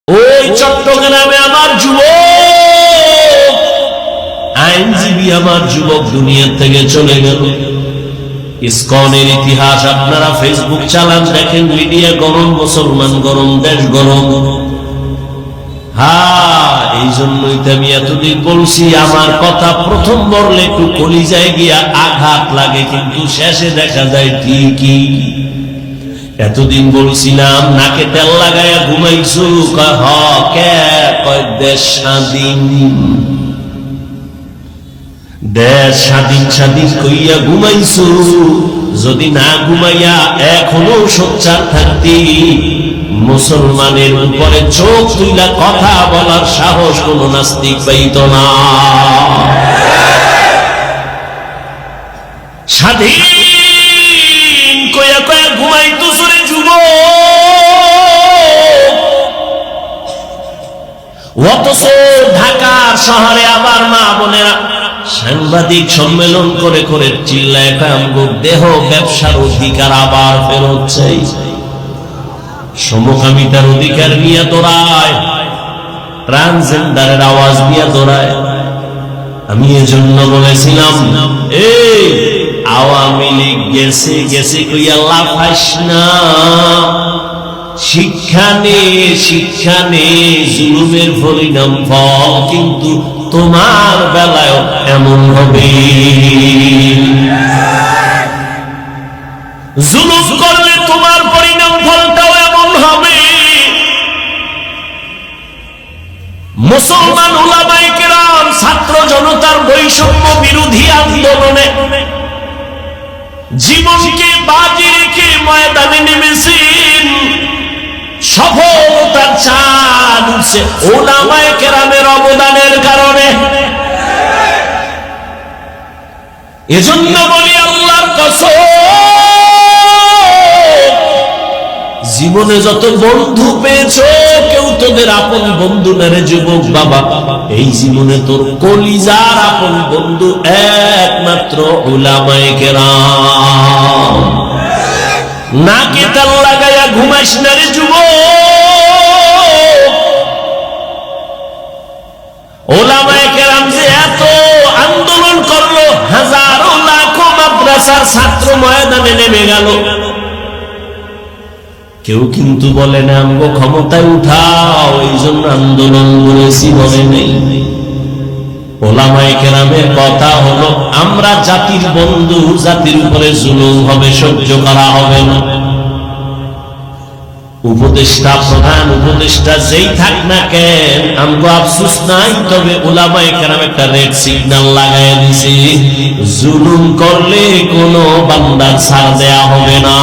ওই চট্টগ্রামে আমার যুবক আইনজীবী আমার যুবক দুনিয়া থেকে চলে গেল। ইসকনের ইতিহাস আপনারা ফেসবুক চালান, দেখেন, মিডিয়া গরম, মুসলমান গরম, দেশ গরম। এই জন্যই তো আমি এতদিন বলছি, আমার কথা প্রথম বললে একটু কলিজায় গিয়া আঘাত লাগে, কিন্তু শেষে দেখা যায় ঠিকই। এতদিন বলছিলাম নাকে তেল লাগাইয়া ঘুমাইছো, দেশ স্বাধীন, দেশ স্বাধীন স্বাধীন কইয়া ঘুমাইছো। যদি না ঘুমাইয়া এখনো সোচ্চার থাকতি, মুসলমানের উপরে চোখ তুইলা কথা বলার সাহস কোন নাস্তিক পাইত না। স্বাধীন কইয়া কইয়া ঘুমাইতো সুরে যুবক, অথচ ঢাকার শহরে আবার মা বোনেরা সাংবাদিক সম্মেলন করে করে চিল্লায় আমগো দেহ ব্যবসার অধিকার আবার ফেরত চাই, সমকামিতার অধিকার নিয়ে দৌড়ায়, ট্রান্সজেন্ডারের আওয়াজ নিয়ে দৌড়ায়। আমি এজন্য বলেছিলাম, এই আওয়ামী লীগ গেছে গেছে কইয়া লাফাইস না, শিক্ষা নে শিক্ষা নে, জুলুমের পরিণাম ফল কিন্তু তোমার বেলায় এমন হবে। জুলুম করলে তোমার পরিণাম ফলটাও এমন হবে। মুসলমান উলামায়ে কেরাম ছাত্র জনতার বৈষম্য বিরোধী আন্দোলনে জীবনকে বাজি রেখে ময়দানে নেমেছেন, সফলতার চাঁদ উঠছে উলামায়ে কেরামের অবদানের কারণে। এজন্য বলি আল্লাহর কসম, জীবনে যত বন্ধু পেয়েছো কেউ তোদের আপন বন্ধু না রে যুবক বাবা। এই জীবনে তোর কলিজার আপন বন্ধু একমাত্র উলামায়ে কেরাম। নাকে তেল লাগাইয়া ঘুমাইস না রে যুবক। উলামায়ে কেরাম যে এত আন্দোলন করলো, হাজারো লাখো মাদ্রাসার ছাত্র ময়দানে নেমে গেল, কেউ কিন্তু বলে না আমগো ক্ষমতায় উঠাও এই জন্য আন্দোলন করেছি, বলে নেই। উলামায়ে কেরামের কথা হলো, আমরা জাতির বন্ধু, জাতির উপরে জুলুম হবে, সহ্য করা হবে না। উপদেষ্টা, প্রধান উপদেষ্টা যেই থাক না কেন, আমগো আফসোস নাই, তবে উলামায়ে কেরাম একটা রেড সিগন্যাল লাগাইয়া দিছে, জুলুম করলে কোনো বান্দার ছাড় দেয়া হবে না।